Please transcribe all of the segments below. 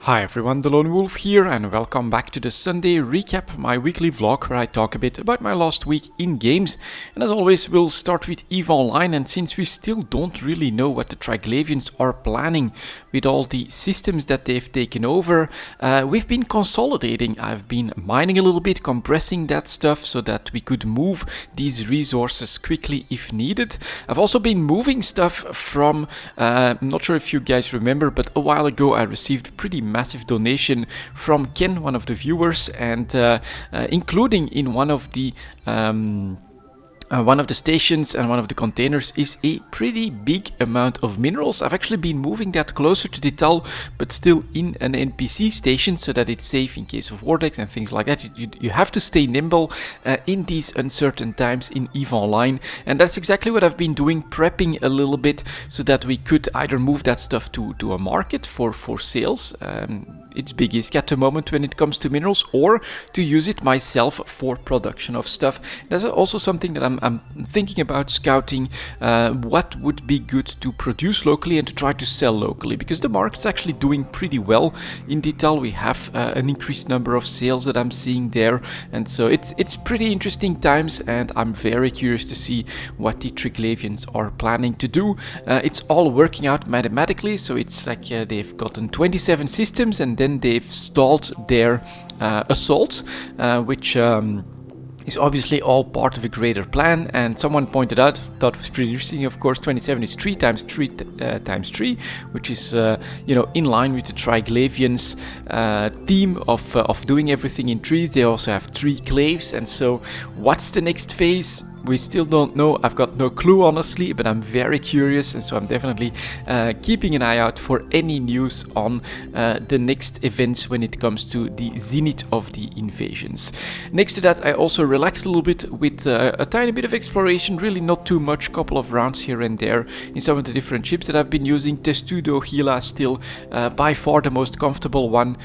Hi everyone, delonewolf here and welcome back to the Sunday recap, my weekly vlog where I talk a bit about my last week in games. And as always, we'll start with EVE Online, and since we still don't really know what the Triglavians are planning with all the systems that they've taken over, we've been consolidating. I've been mining a little bit, compressing that stuff so that we could move these resources quickly if needed. I've also been moving stuff from, I'm not sure if you guys remember, but a while ago I received a pretty massive donation from Ken, one of the viewers, and including in one of the stations and one of the containers is a pretty big amount of minerals. I've actually been moving that closer to Detal, but still in an NPC station so that it's safe in case of vortex and things like that. You have to stay nimble in these uncertain times in EVE Online, and that's exactly what I've been doing, prepping a little bit so that we could either move that stuff to a market for sales. It's biggest at the moment when it comes to minerals, or to use it myself for production of stuff. That's also something that I'm thinking about scouting, what would be good to produce locally and to try to sell locally, because the market's actually doing pretty well. In Detail we have an increased number of sales that I'm seeing there, and so it's pretty interesting times, and I'm very curious to see what the Triglavians are planning to do. It's all working out mathematically, so it's like they've gotten 27 systems and then they've stalled their assault, which is obviously all part of a greater plan. And someone pointed out, thought was pretty interesting, of course, 27 is 3 times 3 times 3, which is in line with the Triglavians theme of doing everything in 3. They also have 3 claves, and so what's the next phase? We still don't know. I've got no clue, honestly, but I'm very curious, and so I'm definitely keeping an eye out for any news on the next events when it comes to the zenith of the invasions. Next to that, I also relaxed a little bit with a tiny bit of exploration, really not too much, couple of rounds here and there in some of the different ships that I've been using. Testudo Gila still by far the most comfortable one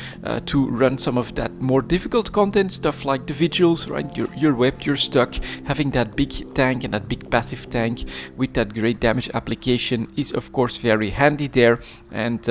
to run some of that more difficult content, stuff like the vigils, right? You're webbed, you're stuck. Having that big tank and that big passive tank with that great damage application is of course very handy there. And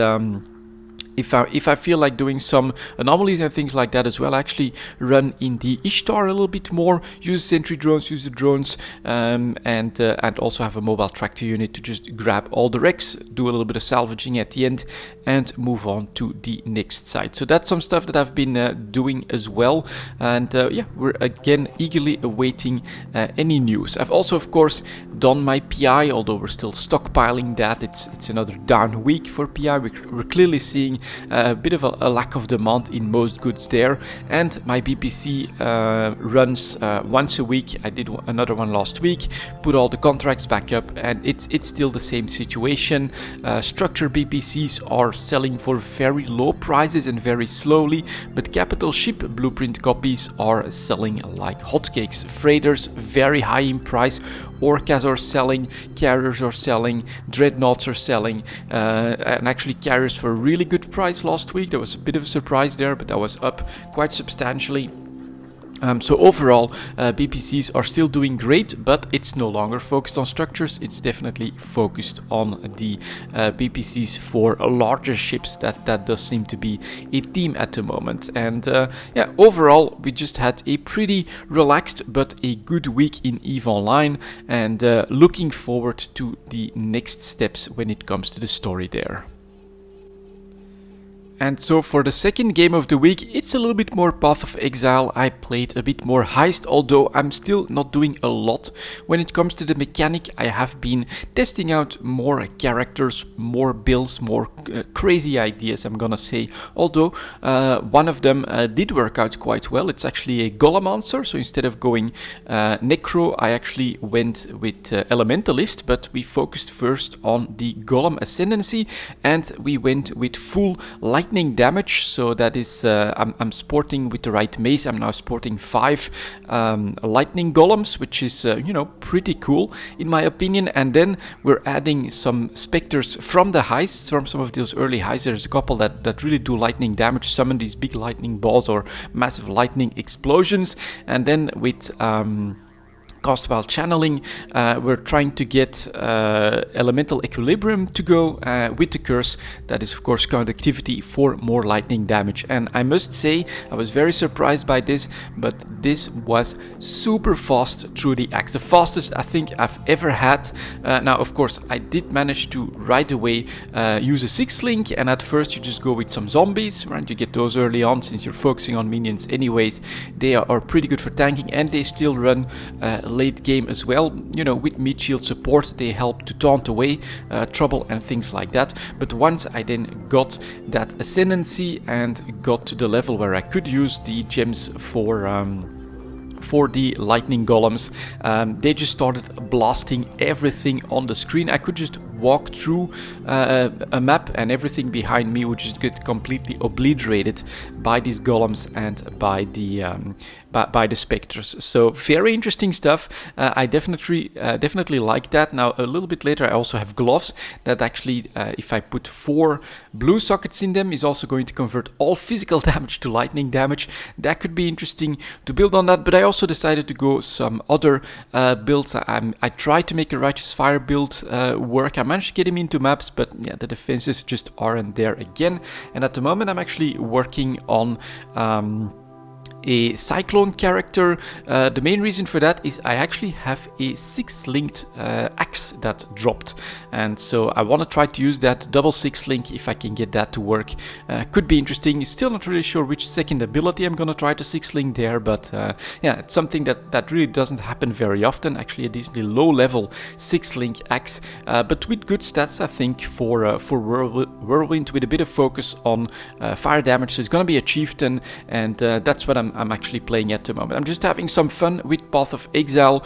if I feel like doing some anomalies and things like that as well, I actually run in the Ishtar a little bit more, use sentry drones, use the drones, and also have a mobile tractor unit to just grab all the wrecks, do a little bit of salvaging at the end, and move on to the next site. So that's some stuff that I've been doing as well, and yeah, we're again eagerly awaiting any news. I've also, of course, done my PI, although we're still stockpiling that. It's another down week for PI. We're clearly seeing a bit of a lack of demand in most goods there, and my BPC runs once a week. I did another one last week, put all the contracts back up, and it's still the same situation. Structure BPCs are selling for very low prices and very slowly, but capital ship blueprint copies are selling like hotcakes. Freighters very high in price, orcas are selling, carriers are selling, dreadnoughts are selling, and actually carriers for a really good price last week. There was a bit of a surprise there, but that was up quite substantially. So overall, BPCs are still doing great, but it's no longer focused on structures. It's definitely focused on the BPCs for larger ships. That does seem to be a theme at the moment. And yeah, overall, we just had a pretty relaxed but a good week in EVE Online, and looking forward to the next steps when it comes to the story there. And so for the second game of the week, it's a little bit more Path of Exile. I played a bit more Heist, although I'm still not doing a lot. When it comes to the mechanic, I have been testing out more characters, more builds, more crazy ideas, I'm gonna say. Although one of them did work out quite well. It's actually a Golem answer, so instead of going Necro, I actually went with Elementalist, but we focused first on the Golem Ascendancy, and we went with full lightning damage. So that is, I'm sporting with the right mace. I'm now sporting 5 lightning golems, which is pretty cool in my opinion. And then we're adding some specters from the heists, from some of those early heists. There's a couple that really do lightning damage, summon these big lightning balls or massive lightning explosions. And then with cost while channeling. We're trying to get elemental equilibrium to go with the curse. That is of course conductivity for more lightning damage, and I must say I was very surprised by this, but this was super fast through the axe, the fastest I think I've ever had. Now of course I did manage to right away use a 6 link, and at first you just go with some zombies, right? You get those early on since you're focusing on minions anyways. They are pretty good for tanking, and they still run late game as well. You know, with mid shield support they help to taunt away trouble and things like that. But once I then got that ascendancy and got to the level where I could use the gems for the lightning golems, they just started blasting everything on the screen. I could just walk through a map and everything behind me would just get completely obliterated by these golems and by the specters. So very interesting stuff. I definitely like that. Now a little bit later I also have gloves that actually, if I put 4 blue sockets in them, is also going to convert all physical damage to lightning damage. That could be interesting to build on that, but I also decided to go some other builds. I tried to make a Righteous Fire build work. I managed to get him into maps, but yeah, the defenses just aren't there again. And at the moment I'm actually working on a Cyclone character. The main reason for that is I actually have a 6 linked axe that dropped, and so I want to try to use that double 6 link if I can get that to work. Could be interesting. Still not really sure which second ability I'm gonna try to 6 link there, but yeah, it's something that really doesn't happen very often. Actually a decently low level 6 link axe, but with good stats I think for Whirlwind, with a bit of focus on fire damage. So it's gonna be a chieftain, and that's what I'm actually playing at the moment. I'm just having some fun with Path of Exile,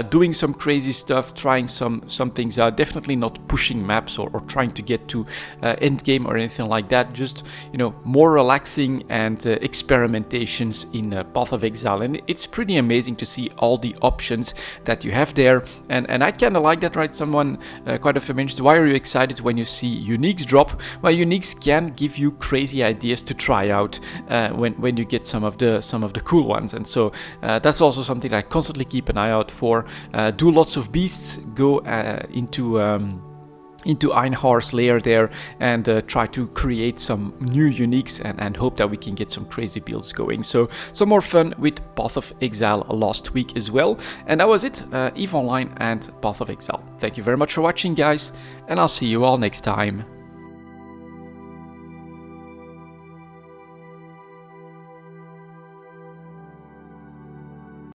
doing some crazy stuff, trying some things out. Definitely not pushing maps or trying to get to end game or anything like that. Just, you know, more relaxing and experimentations in Path of Exile, and it's pretty amazing to see all the options that you have there. And I kind of like that, right? Someone quite often mentioned, why are you excited when you see uniques drop? Well, uniques can give you crazy ideas to try out when you get some of the cool ones, and so that's also something I constantly keep an eye out for. Do lots of beasts, go into Einhar's lair there, and try to create some new uniques and hope that we can get some crazy builds going. So some more fun with Path of Exile last week as well. And that was it, EVE Online and Path of Exile. Thank you very much for watching, guys, and I'll see you all next time.